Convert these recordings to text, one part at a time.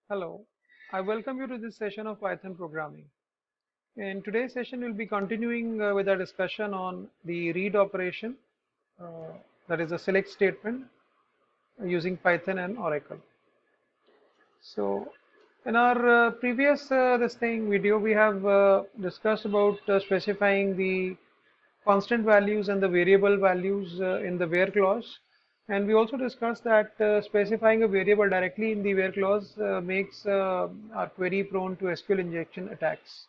Hello, I welcome you to this session of Python programming. In today's session, we'll be continuing with our discussion on the read operation, uh, that is a select statement using Python and Oracle. So, in our previous this thing video, we have discussed about specifying the constant values and the variable values in the where clause. And we also discussed that specifying a variable directly in the where clause makes our query prone to SQL injection attacks.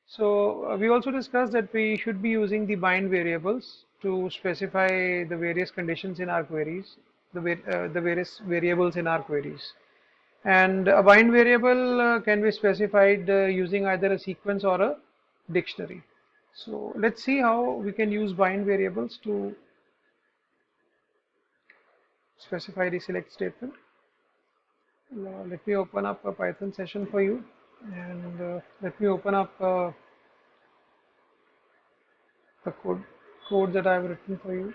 So we also discussed that we should be using the bind variables to specify the various conditions in our queries, the various variables in our queries. And a bind variable can be specified using either a sequence or a dictionary. So let's see how we can use bind variables to specify the select statement. Let me open up a Python session for you, and let me open up the code that I've written for you.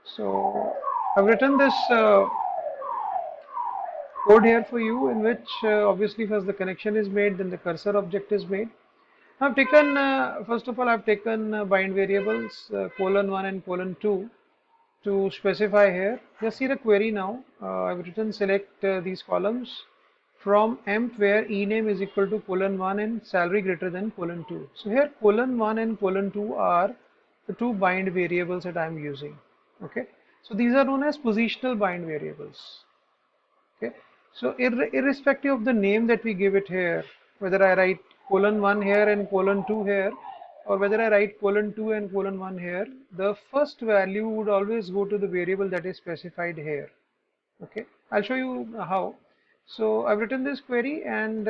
So I've written this code here for you, in which obviously first the connection is made, then the cursor object is made. I've taken, first of all, I've taken bind variables :1 and :2 to specify here. Just see the query now. I've written select these columns from emp where ename is equal to :1 and salary greater than :2. So here :1 and :2 are the two bind variables that I'm using. Okay. So these are known as positional bind variables. Okay. So irrespective of the name that we give it here, whether I write :1 here and :2 here, or whether I write :2 and :1 here, the first value would always go to the variable that is specified here. Okay, I'll show you how. So I've written this query, and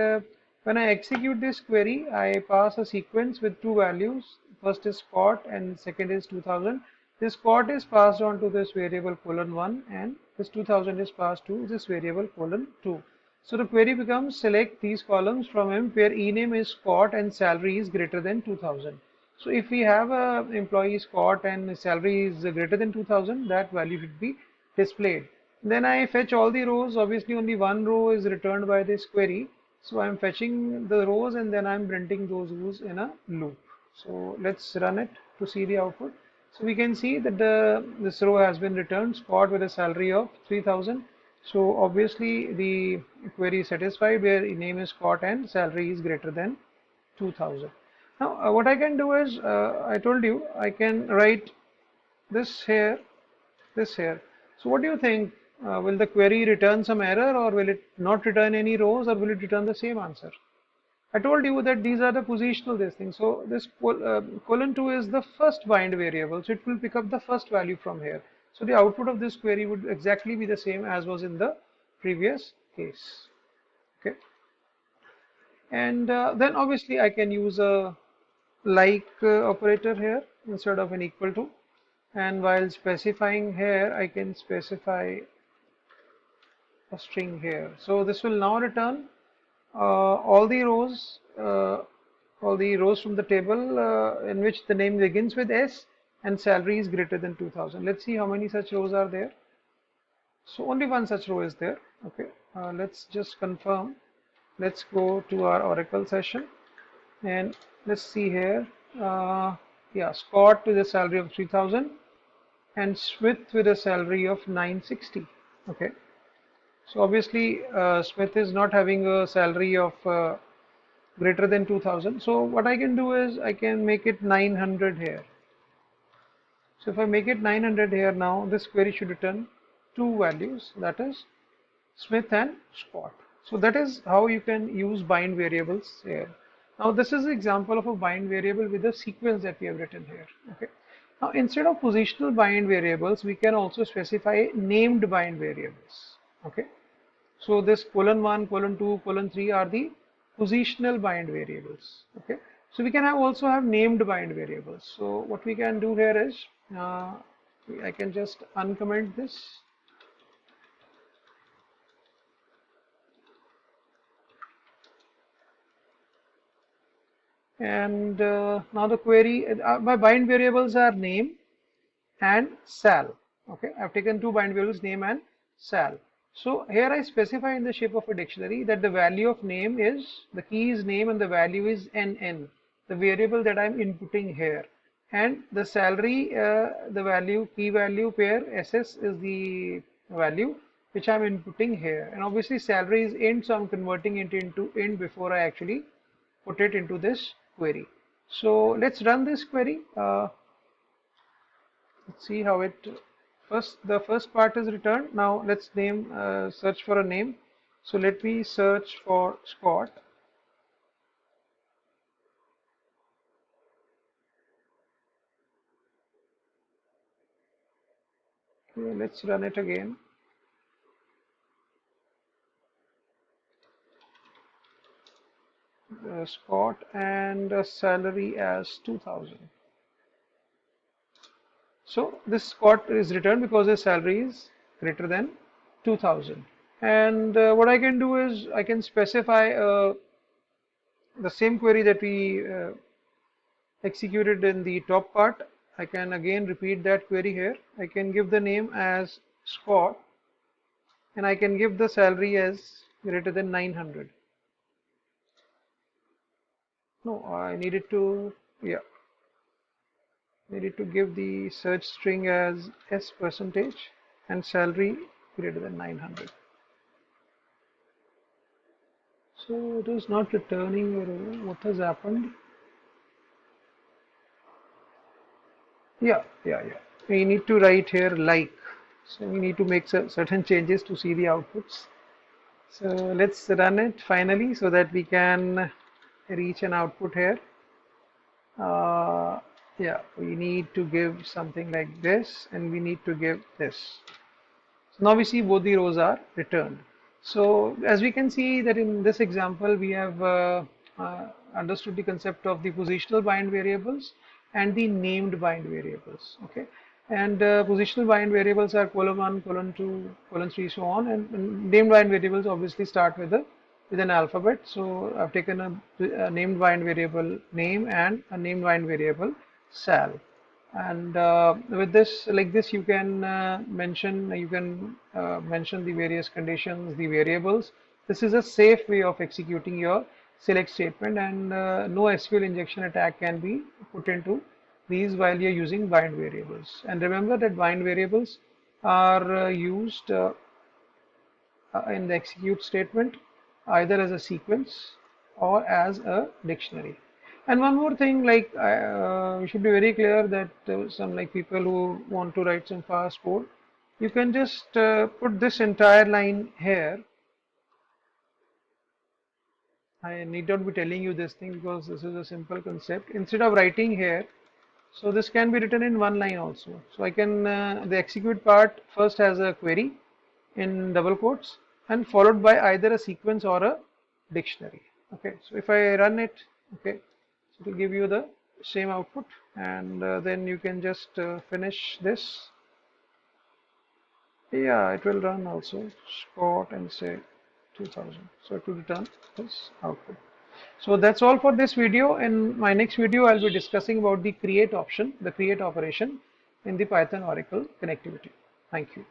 when I execute this query, I pass a sequence with two values. First is quote and second is 2000. This quote is passed on to this variable :1 and this 2000 is passed to this variable :2. So the query becomes select these columns from emp where ename is quote and salary is greater than 2000. So if we have a employee's quote and salary is greater than 2000, that value should be displayed. Then I fetch all the rows. Obviously only one row is returned by this query. So I'm fetching the rows and then I'm printing those rows in a loop. So let's run it to see the output. So we can see that this row has been returned Scott with a salary of 3000. So obviously the query is satisfied where name is Scott and salary is greater than 2000. Now what I can do is I told you I can write this here, this here. So what do you think? Will the query return some error, or will it not return any rows, or will it return the same answer? I told you that these are the positional this thing. So this :2 is the first bind variable. So it will pick up the first value from here. So the output of this query would exactly be the same as was in the previous case. Okay. And then obviously I can use a like operator here instead of an equal to. And while specifying here, I can specify a string here. So this will now return all the rows from the table in which the name begins with S and salary is greater than 2000. Let's see how many such rows are there. So only one such row is there. Okay, let's just confirm. Let's go to our Oracle session and let's see here. Yeah, Scott with a salary of 3000 and Smith with a salary of 960. Okay. So obviously Smith is not having a salary of greater than 2000. So what I can do is I can make it 900 here. So if I make it 900 here now, this query should return two values, that is Smith and Scott. So that is how you can use bind variables here. Now this is an example of a bind variable with a sequence that we have written here. Okay. Now instead of positional bind variables, we can also specify named bind variables. Okay. So this :1, :2, :3 are the positional bind variables. Okay. So we can also have named bind variables. So what we can do here is I can just uncomment this. And now the query, my bind variables are name and sal. Okay, I've taken two bind variables, name and sal. So here I specify in the shape of a dictionary that the value of name is, the key is name and the value is NN, the variable that I'm inputting here. And the salary, the value, key value pair SS is the value which I'm inputting here. And obviously salary is int, so I'm converting it into int before I actually put it into this query. So let's run this query. Let's see how it, the first part is returned. Now let's name, search for a name. So let me search for Scott. Okay, let's run it again. Scott, and salary as 2000. So this Scott is returned because his salary is greater than 2000. And what I can do is I can specify the same query that we executed in the top part. I can again repeat that query here. I can give the name as Scott and I can give the salary as greater than 900. No, I needed to, yeah, needed to give the search string as S percentage and salary greater than 900. So it is not returning, or what has happened? Yeah. We need to write here like. So we need to make certain changes to see the outputs. So let's run it finally so that we can reach an output here. Yeah, we need to give something like this and we need to give this. So now we see both the rows are returned. So as we can see that in this example we have understood the concept of the positional bind variables and the named bind variables. Okay, and positional bind variables are colon 1, colon 2, colon 3, so on, and named bind variables obviously start with an alphabet. So I've taken a named bind variable name and a named bind variable sal. And with this, like this, you can mention the various conditions, the variables. This is a safe way of executing your select statement, and no SQL injection attack can be put into these while you're using bind variables. And remember that bind variables are used in the execute statement either as a sequence or as a dictionary. And one more thing, like we should be very clear that some like people who want to write some fast code, you can just put this entire line here. I need not be telling you this thing because this is a simple concept. Instead of writing here, so this can be written in one line also. So I can, the execute part first has a query in double quotes and followed by either a sequence or a dictionary. Okay, so if I run it, okay, so it will give you the same output, and then you can just finish this. Yeah, it will run also Scott and say 2000. So it will return this output. So that's all for this video. In my next video, I'll be discussing about the create option, the create operation in the Python Oracle connectivity. Thank you.